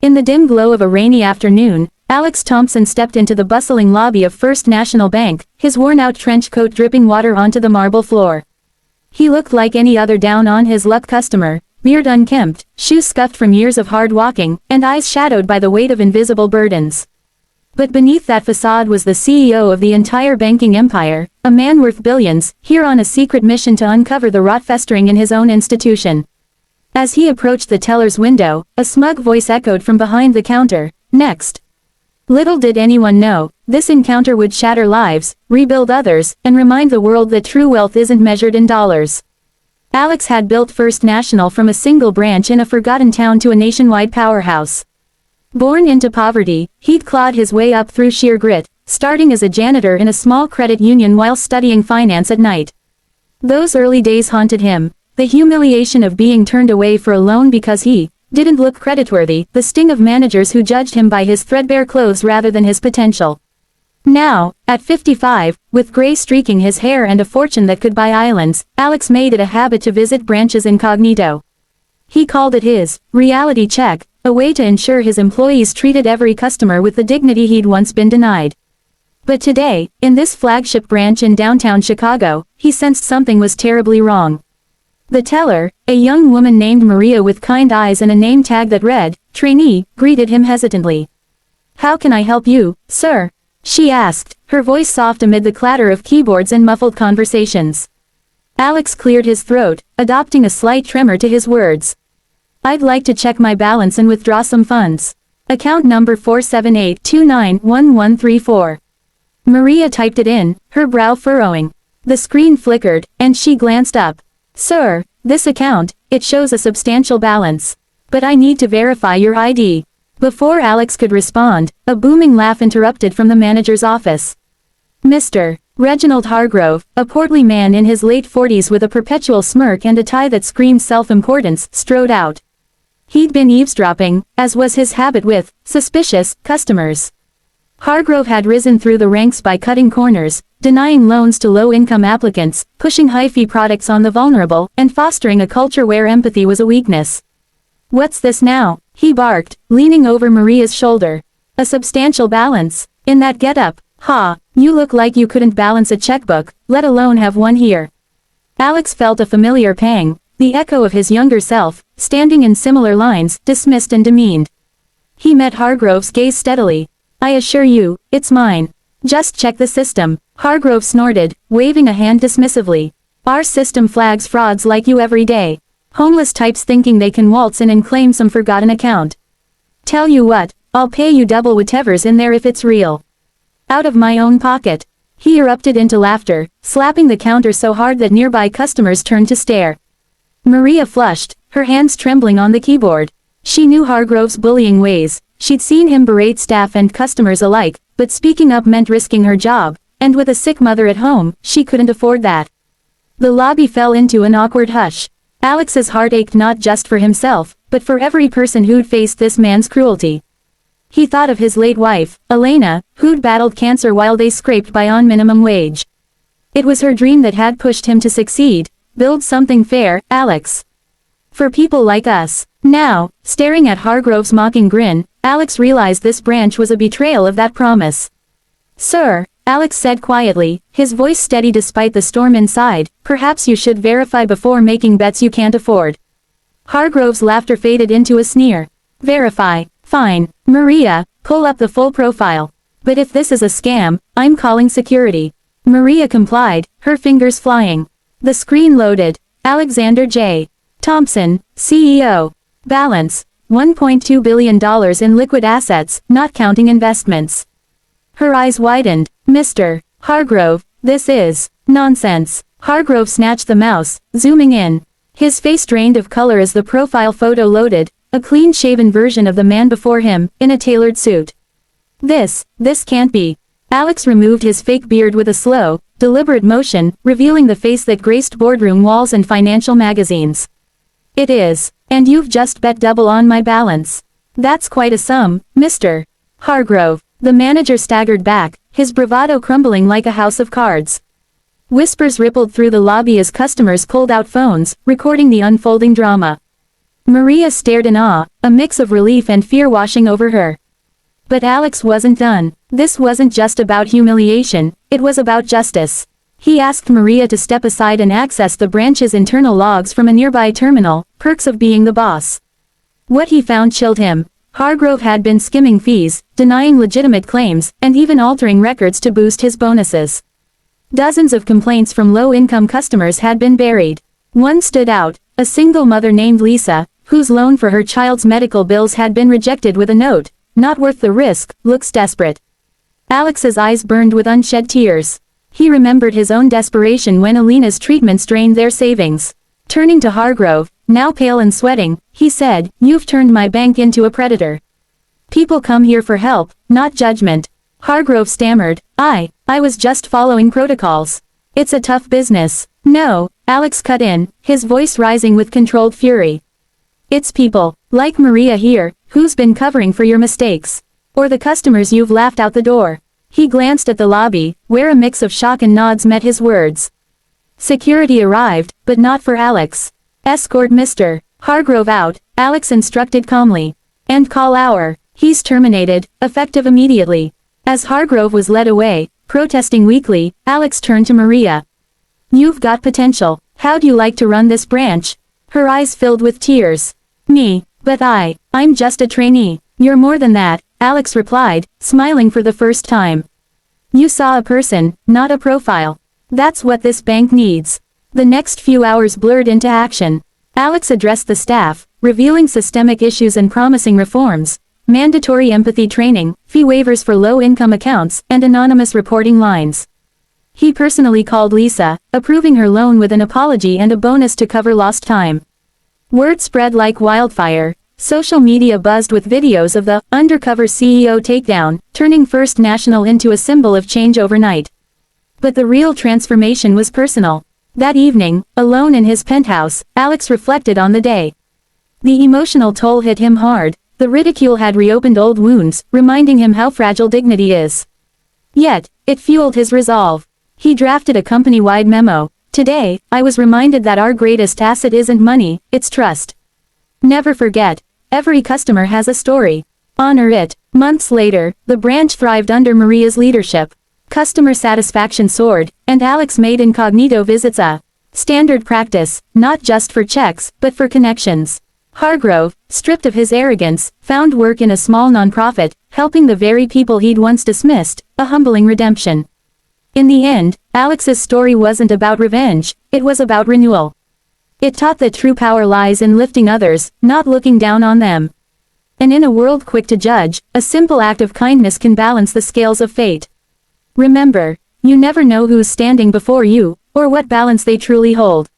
In the dim glow of a rainy afternoon, Alex Thompson stepped into the bustling lobby of First National Bank, his worn-out trench coat dripping water onto the marble floor. He looked like any other down-on-his-luck customer, beard unkempt, shoes scuffed from years of hard walking, and eyes shadowed by the weight of invisible burdens. But beneath that facade was the CEO of the entire banking empire, a man worth billions, here on a secret mission to uncover the rot festering in his own institution. As he approached the teller's window, a smug voice echoed from behind the counter, "Next." Little did anyone know, this encounter would shatter lives, rebuild others, and remind the world that true wealth isn't measured in dollars. Alex had built First National from a single branch in a forgotten town to a nationwide powerhouse. Born into poverty, he'd clawed his way up through sheer grit, starting as a janitor in a small credit union while studying finance at night. Those early days haunted him, the humiliation of being turned away for a loan because he didn't look creditworthy, the sting of managers who judged him by his threadbare clothes rather than his potential. Now, at 55, with gray streaking his hair and a fortune that could buy islands, Alex made it a habit to visit branches incognito. He called it his reality check, a way to ensure his employees treated every customer with the dignity he'd once been denied. But today, in this flagship branch in downtown Chicago, he sensed something was terribly wrong. The teller, a young woman named Maria with kind eyes and a name tag that read, "Trainee," greeted him hesitantly. "How can I help you, sir?" she asked, her voice soft amid the clatter of keyboards and muffled conversations. Alex cleared his throat, adopting a slight tremor to his words. "I'd like to check my balance and withdraw some funds. Account number 478291134. Maria typed it in, her brow furrowing. The screen flickered, and she glanced up. "Sir, this account, it shows a substantial balance. But I need to verify your ID." Before Alex could respond, a booming laugh interrupted from the manager's office. Mr. Reginald Hargrove, a portly man in his late 40s with a perpetual smirk and a tie that screamed self-importance, strode out. He'd been eavesdropping, as was his habit with suspicious customers. Hargrove had risen through the ranks by cutting corners, denying loans to low-income applicants, pushing high-fee products on the vulnerable, and fostering a culture where empathy was a weakness. "What's this now?" he barked, leaning over Maria's shoulder. "A substantial balance? In that getup? Ha, you look like you couldn't balance a checkbook, let alone have one here." Alex felt a familiar pang, the echo of his younger self, standing in similar lines, dismissed and demeaned. He met Hargrove's gaze steadily. "I assure you, it's mine. Just check the system," Hargrove snorted, waving a hand dismissively. "Our system flags frauds like you every day. Homeless types thinking they can waltz in and claim some forgotten account. Tell you what, I'll pay you double whatever's in there if it's real. Out of my own pocket." He erupted into laughter, slapping the counter so hard that nearby customers turned to stare. Maria flushed, her hands trembling on the keyboard. She knew Hargrove's bullying ways, she'd seen him berate staff and customers alike, but speaking up meant risking her job, and with a sick mother at home, she couldn't afford that. The lobby fell into an awkward hush. Alex's heart ached not just for himself, but for every person who'd faced this man's cruelty. He thought of his late wife, Elena, who'd battled cancer while they scraped by on minimum wage. It was her dream that had pushed him to succeed, build something fair, Alex. For people like us. Now, staring at Hargrove's mocking grin, Alex realized this branch was a betrayal of that promise. "Sir," Alex said quietly, his voice steady despite the storm inside, "perhaps you should verify before making bets you can't afford." Hargrove's laughter faded into a sneer. "Verify, fine. Maria, pull up the full profile. But if this is a scam, I'm calling security." Maria complied, her fingers flying. The screen loaded. Alexander J. Thompson, CEO. Balance, $1.2 billion in liquid assets, not counting investments. Her eyes widened. "Mr. Hargrove, this is nonsense." Hargrove snatched the mouse, zooming in. His face drained of color as the profile photo loaded, a clean-shaven version of the man before him, in a tailored suit. This can't be." Alex removed his fake beard with a slow, deliberate motion, revealing the face that graced boardroom walls and financial magazines. "It is. And you've just bet double on my balance. That's quite a sum, Mr. Hargrove." The manager staggered back, his bravado crumbling like a house of cards. Whispers rippled through the lobby as customers pulled out phones, recording the unfolding drama. Maria stared in awe, a mix of relief and fear washing over her. But Alex wasn't done. This wasn't just about humiliation, it was about justice. He asked Maria to step aside and access the branch's internal logs from a nearby terminal, perks of being the boss. What he found chilled him. Hargrove had been skimming fees, denying legitimate claims, and even altering records to boost his bonuses. Dozens of complaints from low-income customers had been buried. One stood out, a single mother named Lisa, whose loan for her child's medical bills had been rejected with a note, "Not worth the risk, looks desperate." Alex's eyes burned with unshed tears. He remembered his own desperation when Alina's treatments drained their savings. Turning to Hargrove, now pale and sweating, he said, "You've turned my bank into a predator. People come here for help, not judgment." Hargrove stammered, I was just following protocols. It's a tough business." "No," Alex cut in, his voice rising with controlled fury. "It's people, like Maria here, who's been covering for your mistakes. Or the customers you've laughed out the door." He glanced at the lobby, where a mix of shock and nods met his words. Security arrived, but not for Alex. "Escort Mr. Hargrove out," Alex instructed calmly. "And call hour. He's terminated, effective immediately." As Hargrove was led away, protesting weakly, Alex turned to Maria. "You've got potential. How'd you like to run this branch?" Her eyes filled with tears. "Me, but I'm just a trainee." "You're more than that," Alex replied, smiling for the first time. "You saw a person, not a profile. That's what this bank needs." The next few hours blurred into action. Alex addressed the staff, revealing systemic issues and promising reforms. Mandatory empathy training, fee waivers for low-income accounts, and anonymous reporting lines. He personally called Lisa, approving her loan with an apology and a bonus to cover lost time. Word spread like wildfire. Social media buzzed with videos of the Undercover CEO takedown, turning First National into a symbol of change overnight. But the real transformation was personal. That evening, alone in his penthouse, Alex reflected on the day. The emotional toll hit him hard. The ridicule had reopened old wounds, reminding him how fragile dignity is. Yet, it fueled his resolve. He drafted a company-wide memo. "Today, I was reminded that our greatest asset isn't money, it's trust. Never forget, every customer has a story. Honor it." Months later, the branch thrived under Maria's leadership. Customer satisfaction soared, and Alex made incognito visits a standard practice, not just for checks, but for connections. Hargrove, stripped of his arrogance, found work in a small nonprofit, helping the very people he'd once dismissed, a humbling redemption. In the end, Alex's story wasn't about revenge, it was about renewal. It taught that true power lies in lifting others, not looking down on them. And in a world quick to judge, a simple act of kindness can balance the scales of fate. Remember, you never know who's standing before you, or what balance they truly hold.